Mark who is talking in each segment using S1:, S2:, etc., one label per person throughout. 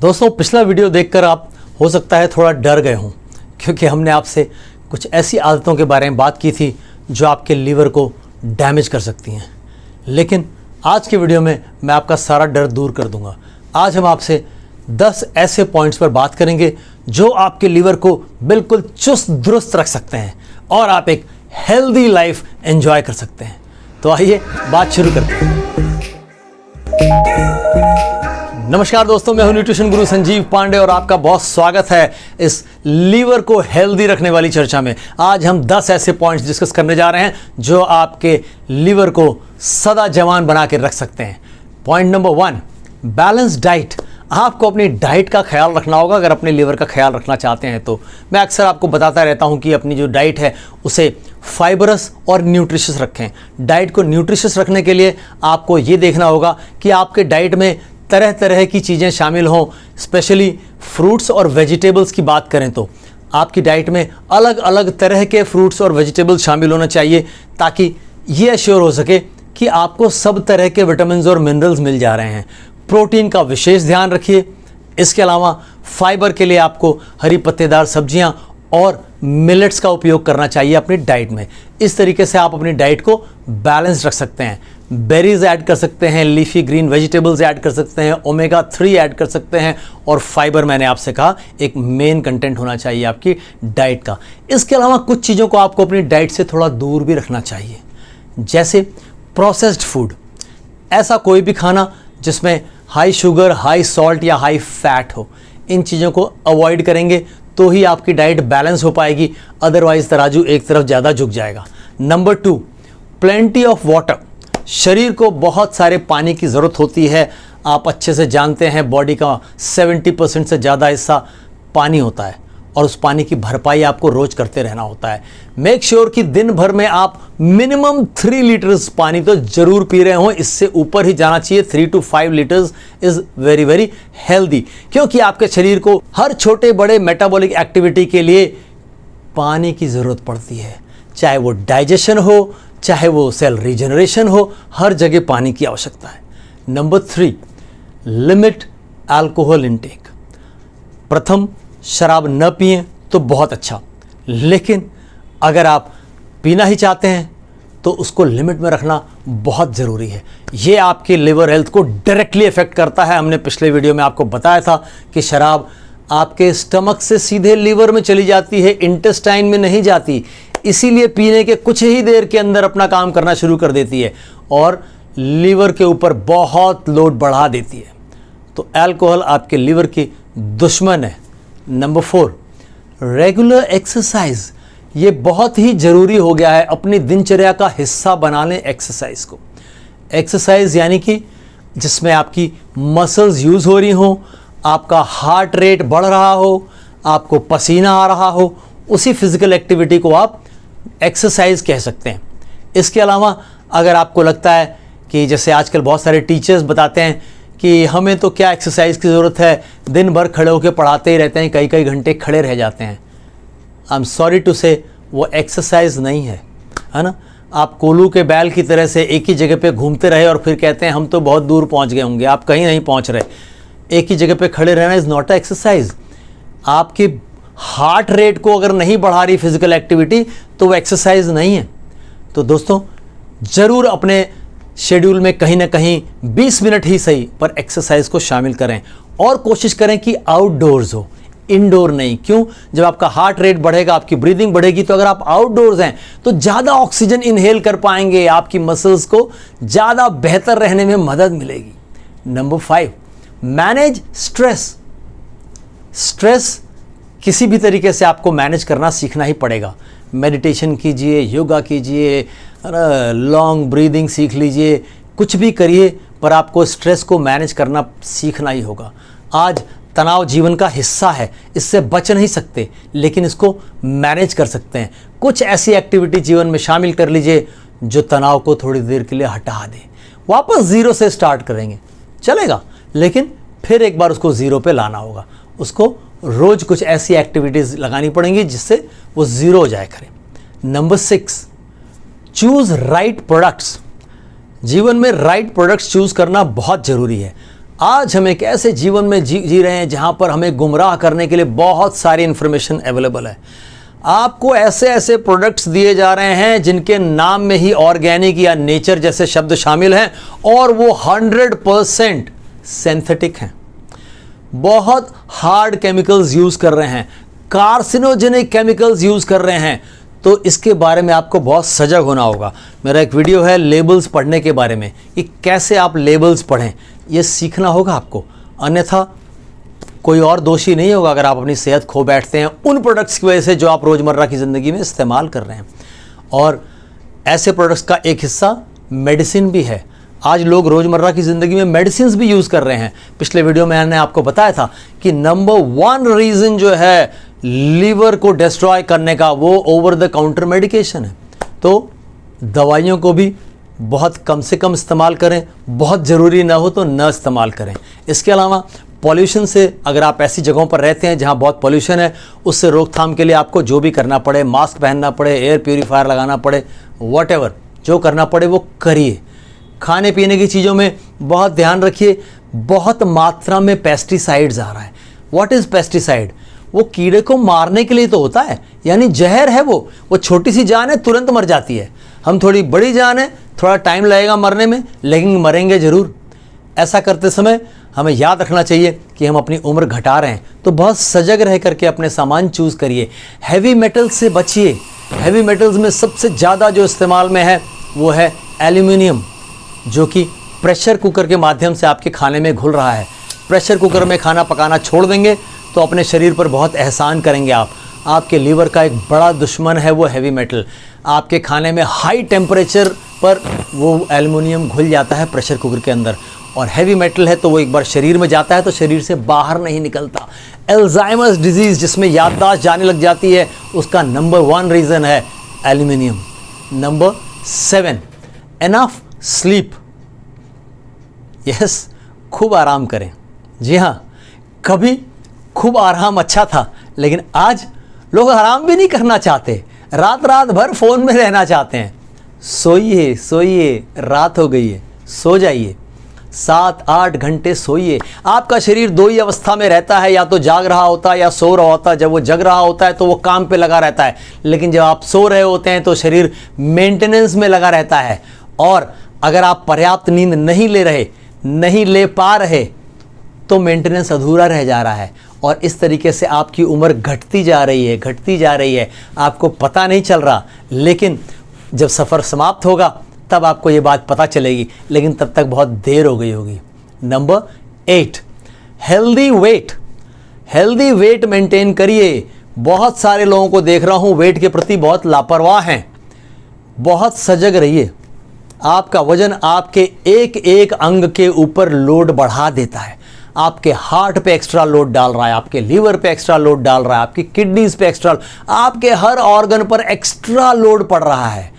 S1: दोस्तों, पिछला वीडियो देखकर आप हो सकता है थोड़ा डर गए हों, क्योंकि हमने आपसे कुछ ऐसी आदतों के बारे में बात की थी जो आपके लीवर को डैमेज कर सकती हैं। लेकिन आज के वीडियो में मैं आपका सारा डर दूर कर दूंगा। आज हम आपसे 10 ऐसे पॉइंट्स पर बात करेंगे जो आपके लीवर को बिल्कुल चुस्त दुरुस्त रख सकते हैं और आप एक हेल्दी लाइफ एंजॉय कर सकते हैं। तो आइए बात शुरू करते हैं। नमस्कार दोस्तों, मैं हूं न्यूट्रिशन गुरु संजीव पांडे और आपका बहुत स्वागत है इस लीवर को हेल्दी रखने वाली चर्चा में। आज हम 10 ऐसे पॉइंट्स डिस्कस करने जा रहे हैं जो आपके लीवर को सदा जवान बना के रख सकते हैं। Point number 1, balance diet. आपको अपनी डाइट का ख्याल रखना होगा अगर अपने लीवर का ख्याल रखना चाहते हैं तो। मैं अक्सर आपको बताता रहता हूं कि अपनी जो डाइट है उसे फाइबरस और न्यूट्रिशियस रखें। डाइट को न्यूट्रिशियस रखने के लिए आपको ये देखना होगा कि आपके डाइट में तरह तरह की चीज़ें शामिल हों। स्पेशली फ्रूट्स और वेजिटेबल्स की बात करें तो आपकी डाइट में अलग अलग तरह के फ्रूट्स और वेजिटेबल्स शामिल होना चाहिए, ताकि ये एश्योर हो सके कि आपको सब तरह के विटामिन और मिनरल्स मिल जा रहे हैं। प्रोटीन का विशेष ध्यान रखिए। इसके अलावा फाइबर के लिए आपको हरी पत्तेदार सब्जियां और मिलेट्स का उपयोग करना चाहिए अपनी डाइट में। इस तरीके से आप अपनी डाइट को बैलेंस रख सकते हैं। बेरीज ऐड कर सकते हैं, लीफी ग्रीन वेजिटेबल्स ऐड कर सकते हैं, ओमेगा 3 ऐड कर सकते हैं और फाइबर, मैंने आपसे कहा, एक मेन कंटेंट होना चाहिए आपकी डाइट का। इसके अलावा कुछ चीज़ों को आपको अपनी डाइट से थोड़ा दूर भी रखना चाहिए, जैसे प्रोसेस्ड फूड। ऐसा कोई भी खाना जिसमें हाई शुगर, हाई सॉल्ट या हाई फैट हो, इन चीज़ों को अवॉइड करेंगे तो ही आपकी डाइट बैलेंस हो पाएगी, अदरवाइज तराजू एक तरफ ज़्यादा झुक जाएगा। Number 2, plenty of water. शरीर को बहुत सारे पानी की ज़रूरत होती है। आप अच्छे से जानते हैं बॉडी का 70% से ज़्यादा हिस्सा पानी होता है और उस पानी की भरपाई आपको रोज़ करते रहना होता है। मेक श्योर कि दिन भर में आप मिनिमम 3 लीटर्स पानी तो ज़रूर पी रहे हों। इससे ऊपर ही जाना चाहिए। 3 to 5 litres is very very healthy, क्योंकि आपके शरीर को हर छोटे बड़े मेटाबॉलिक एक्टिविटी के लिए पानी की ज़रूरत पड़ती है। चाहे वो डाइजेशन हो, चाहे वो सेल रीजनरेशन हो, हर जगह पानी की आवश्यकता है। Number 3, limit alcohol intake. प्रथम, शराब न पिएं तो बहुत अच्छा, लेकिन अगर आप पीना ही चाहते हैं तो उसको लिमिट में रखना बहुत ज़रूरी है। ये आपके लिवर हेल्थ को डायरेक्टली इफेक्ट करता है। हमने पिछले वीडियो में आपको बताया था कि शराब आपके स्टमक से सीधे लीवर में चली जाती है, इंटेस्टाइन में नहीं जाती। इसीलिए पीने के कुछ ही देर के अंदर अपना काम करना शुरू कर देती है और लीवर के ऊपर बहुत लोड बढ़ा देती है। तो अल्कोहल आपके लीवर की दुश्मन है। Number 4, regular exercise. ये बहुत ही ज़रूरी हो गया है अपनी दिनचर्या का हिस्सा बना लें एक्सरसाइज को। एक्सरसाइज यानी कि जिसमें आपकी मसल्स यूज़ हो रही हों, आपका हार्ट रेट बढ़ रहा हो, आपको पसीना आ रहा हो, उसी फिजिकल एक्टिविटी को आप एक्सरसाइज कह सकते हैं। इसके अलावा अगर आपको लगता है कि जैसे आजकल बहुत सारे टीचर्स बताते हैं कि हमें तो क्या एक्सरसाइज की ज़रूरत है, दिन भर खड़े होकर पढ़ाते ही रहते हैं, कई कई घंटे खड़े रह जाते हैं। आई एम सॉरी टू से, वो एक्सरसाइज नहीं है ना। आप कोल्हू के बैल की तरह से एक ही जगह पे घूमते रहे और फिर कहते हैं हम तो बहुत दूर पहुंच गए होंगे। आप कहीं नहीं पहुंच रहे। एक ही जगह पे खड़े रहना इज़ नॉट अ एक्सरसाइज। आपके हार्ट रेट को अगर नहीं बढ़ा रही फिजिकल एक्टिविटी तो वो एक्सरसाइज नहीं है। तो दोस्तों, ज़रूर अपने शेड्यूल में कहीं ना कहीं 20 मिनट ही सही पर एक्सरसाइज को शामिल करें और कोशिश करें कि आउटडोर्स हो, इनडोर नहीं। क्यों? जब आपका हार्ट रेट बढ़ेगा, आपकी ब्रीदिंग बढ़ेगी, तो अगर आप आउटडोर्स हैं तो ज़्यादा ऑक्सीजन इनहेल कर पाएंगे, आपकी मसल्स को ज़्यादा बेहतर रहने में मदद मिलेगी। Number 5, manage stress. स्ट्रेस किसी भी तरीके से आपको मैनेज करना सीखना ही पड़ेगा। मेडिटेशन कीजिए, योगा कीजिए, लॉन्ग ब्रीदिंग सीख लीजिए, कुछ भी करिए, पर आपको स्ट्रेस को मैनेज करना सीखना ही होगा। आज तनाव जीवन का हिस्सा है, इससे बच नहीं सकते, लेकिन इसको मैनेज कर सकते हैं। कुछ ऐसी एक्टिविटी जीवन में शामिल कर लीजिए जो तनाव को थोड़ी देर के लिए हटा दे। वापस ज़ीरो से स्टार्ट करेंगे चलेगा, लेकिन फिर एक बार उसको ज़ीरो पे लाना होगा। उसको रोज़ कुछ ऐसी एक्टिविटीज़ लगानी पड़ेंगी जिससे वो ज़ीरो हो जाए करें। Number 6, choose right products. जीवन में राइट प्रोडक्ट्स चूज़ करना बहुत ज़रूरी है। आज हम एक ऐसे जीवन में जी रहे हैं जहां पर हमें गुमराह करने के लिए बहुत सारी इंफॉर्मेशन अवेलेबल है। आपको ऐसे ऐसे प्रोडक्ट्स दिए जा रहे हैं जिनके नाम में ही ऑर्गेनिक या नेचर जैसे शब्द शामिल हैं और वो 100% सिंथेटिक हैं। बहुत हार्ड केमिकल्स यूज कर रहे हैं, कार्सिनोजेनिक केमिकल्स यूज कर रहे हैं। तो इसके बारे में आपको बहुत सजग होना होगा। मेरा एक वीडियो है लेबल्स पढ़ने के बारे में कि कैसे आप लेबल्स पढ़ें, ये सीखना होगा आपको, अन्यथा कोई और दोषी नहीं होगा अगर आप अपनी सेहत खो बैठते हैं उन प्रोडक्ट्स की वजह से जो आप रोज़मर्रा की ज़िंदगी में इस्तेमाल कर रहे हैं। और ऐसे प्रोडक्ट्स का एक हिस्सा मेडिसिन भी है। आज लोग रोज़मर्रा की ज़िंदगी में मेडिसिन भी यूज़ कर रहे हैं। पिछले वीडियो में मैंने आपको बताया था कि नंबर 1 रीज़न जो है लीवर को डिस्ट्रॉय करने का वो ओवर द काउंटर मेडिकेशन है। तो दवाइयों को भी बहुत कम से कम इस्तेमाल करें, बहुत ज़रूरी ना हो तो न इस्तेमाल करें। इसके अलावा पॉल्यूशन से, अगर आप ऐसी जगहों पर रहते हैं जहां बहुत पॉल्यूशन है, उससे रोकथाम के लिए आपको जो भी करना पड़े, मास्क पहनना पड़े, एयर प्यूरीफायर लगाना पड़े, व्हाटएवर जो करना पड़े वो करिए। खाने पीने की चीज़ों में बहुत ध्यान रखिए। बहुत मात्रा में पेस्टिसाइड्स आ रहा है। What is pesticide? वो कीड़े को मारने के लिए तो होता है, यानी जहर है वो छोटी सी जान है, तुरंत मर जाती है। हम थोड़ी बड़ी जान है, थोड़ा टाइम लगेगा मरने में, लेकिन मरेंगे ज़रूर। ऐसा करते समय हमें याद रखना चाहिए कि हम अपनी उम्र घटा रहे हैं, तो बहुत सजग रह करके अपने सामान चूज़ करिए। हैवी मेटल्स से बचिए। हैवी मेटल्स में सबसे ज़्यादा जो इस्तेमाल में है वो है एल्यूमिनियम, जो कि प्रेशर कुकर के माध्यम से आपके खाने में घुल रहा है। प्रेशर कुकर में खाना पकाना छोड़ देंगे तो अपने शरीर पर बहुत एहसान करेंगे आप। आपके लीवर का एक बड़ा दुश्मन है वो हैवी मेटल। आपके खाने में हाई टेम्परेचर पर वो एल्युमिनियम घुल जाता है प्रेशर कुकर के अंदर, और हैवी मेटल है तो वो एक बार शरीर में जाता है तो शरीर से बाहर नहीं निकलता। अल्जाइमर्स डिजीज़ जिसमें याददाश्त जाने लग जाती है, उसका नंबर 1 रीज़न है aluminium. Number 7, enough sleep. Yes, खूब आराम करें। जी हाँ, कभी खूब आराम अच्छा था, लेकिन आज लोग आराम भी नहीं करना चाहते, रात भर फ़ोन में रहना चाहते हैं। सोइए सोइए, रात हो गई है, सो जाइए, 7-8 घंटे सोइए। आपका शरीर 2 ही अवस्था में रहता है, या तो जाग रहा होता है या सो रहा होता है। जब वो जग रहा होता है तो वो काम पे लगा रहता है, लेकिन जब आप सो रहे होते हैं तो शरीर मेंटेनेंस में लगा रहता है। और अगर आप पर्याप्त नींद नहीं ले पा रहे तो मेंटेनेंस अधूरा रह जा रहा है, और इस तरीके से आपकी उम्र घटती जा रही है। आपको पता नहीं चल रहा, लेकिन जब सफ़र समाप्त होगा तब आपको ये बात पता चलेगी, लेकिन तब तक बहुत देर हो गई होगी। नंबर 8, हेल्दी वेट मेंटेन करिए। बहुत सारे लोगों को देख रहा हूँ वेट के प्रति बहुत लापरवाह हैं। बहुत सजग रहिए। आपका वजन आपके एक अंग के ऊपर लोड बढ़ा देता है। आपके हार्ट पे एक्स्ट्रा लोड डाल रहा है, आपके लीवर पे एक्स्ट्रा लोड डाल रहा है, आपकी किडनीज पे एक्स्ट्रा, आपके हर ऑर्गन पर एक्स्ट्रा लोड पड़ रहा है।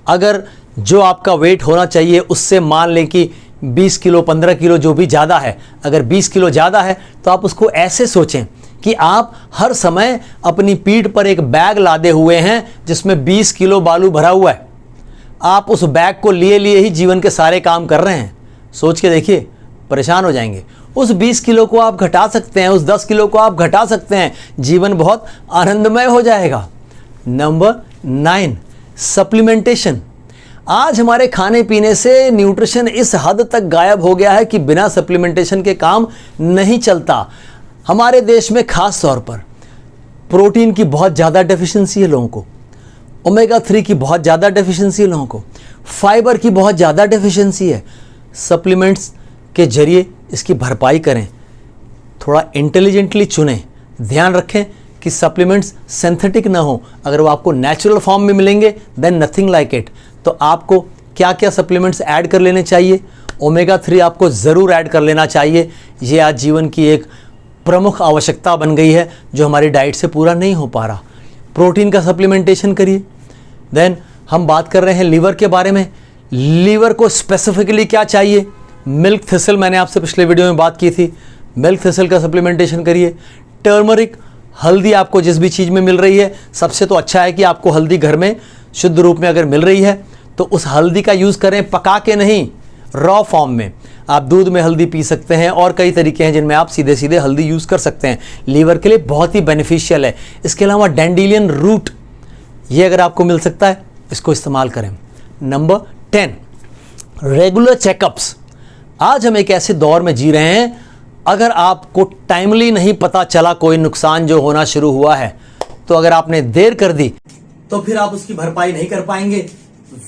S1: अगर जो आपका वेट होना चाहिए उससे मान लें कि 20 किलो 15 किलो जो भी ज़्यादा है, अगर 20 किलो ज़्यादा है तो आप उसको ऐसे सोचें कि आप हर समय अपनी पीठ पर एक बैग लादे हुए हैं जिसमें 20 किलो बालू भरा हुआ है। आप उस बैग को लिए ही जीवन के सारे काम कर रहे हैं। सोच के देखिए, परेशान हो जाएंगे। उस 20 किलो को आप घटा सकते हैं, उस 10 किलो को आप घटा सकते हैं, जीवन बहुत आनंदमय हो जाएगा। Number 9, supplementation. आज हमारे खाने पीने से न्यूट्रिशन इस हद तक गायब हो गया है कि बिना सप्लीमेंटेशन के काम नहीं चलता। हमारे देश में खास तौर पर प्रोटीन की बहुत ज़्यादा डेफिशिएंसी है लोगों को, ओमेगा 3 की बहुत ज़्यादा डेफिशिएंसी है लोगों को, फाइबर की बहुत ज़्यादा डेफिशिएंसी है। सप्लीमेंट्स के जरिए इसकी भरपाई करें। थोड़ा इंटेलिजेंटली चुनें। ध्यान रखें कि सप्लीमेंट्स सिंथेटिक ना हो। अगर वो आपको नेचुरल फॉर्म में मिलेंगे देन नथिंग लाइक इट। तो आपको क्या क्या सप्लीमेंट्स ऐड कर लेने चाहिए? ओमेगा 3 आपको ज़रूर ऐड कर लेना चाहिए। ये आज जीवन की एक प्रमुख आवश्यकता बन गई है जो हमारी डाइट से पूरा नहीं हो पा रहा। प्रोटीन का सप्लीमेंटेशन करिए। देन हम बात कर रहे हैं लीवर के बारे में। लीवर को स्पेसिफिकली क्या चाहिए? मिल्क थिसल, मैंने आपसे पिछले वीडियो में बात की थी। मिल्क थिसल का सप्लीमेंटेशन करिए। टर्मरिक, हल्दी आपको जिस भी चीज़ में मिल रही है, सबसे तो अच्छा है कि आपको हल्दी घर में शुद्ध रूप में अगर मिल रही है तो उस हल्दी का यूज़ करें, पका के नहीं, रॉ फॉर्म में। आप दूध में हल्दी पी सकते हैं और कई तरीके हैं जिनमें आप सीधे सीधे हल्दी यूज़ कर सकते हैं। लीवर के लिए बहुत ही बेनिफिशियल है। इसके अलावा डैंडेलियन रूट, ये अगर आपको मिल सकता है इसको इस्तेमाल करें। Number 10, regular checkups. आज हम एक ऐसे दौर में जी रहे हैं, अगर आपको टाइमली नहीं पता चला कोई नुकसान जो होना शुरू हुआ है, तो अगर आपने देर कर दी तो फिर आप उसकी भरपाई नहीं कर पाएंगे।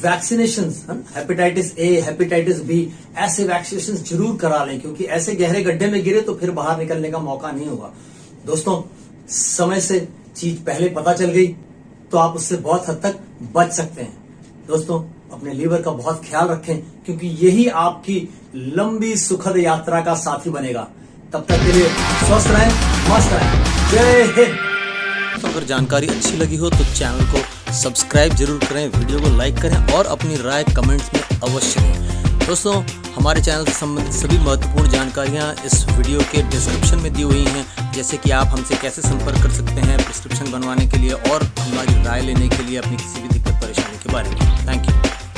S1: Vaccinations, hepatitis A, hepatitis B, ऐसे वैक्सीनेशंस जरूर करा लें, क्योंकि ऐसे गहरे गड्ढे में गिरे तो फिर बाहर निकलने का मौका नहीं होगा। दोस्तों, समय से चीज पहले पता चल गई तो आप उससे बहुत हद तक बच सकते हैं। दोस्तों, अपने लीवर का बहुत ख्याल रखें, क्योंकि यही आपकी लंबी सुखद यात्रा का साथी बनेगा। तब तक के लिए स्वस्थ रहें, मस्त रहें। जय हिंद। अगर जानकारी अच्छी लगी हो तो चैनल को सब्सक्राइब जरूर करें, वीडियो को लाइक करें और अपनी राय कमेंट्स में अवश्य दें। दोस्तों, हमारे चैनल से संबंधित सभी महत्वपूर्ण जानकारियां इस वीडियो के डिस्क्रिप्शन में दी हुई हैं, जैसे कि आप हमसे कैसे संपर्क कर सकते हैं प्रिस्क्रिप्शन बनवाने के लिए और हमारी राय लेने के लिए अपनी किसी भी दिक्कत परेशानी के बारे में। Thank you.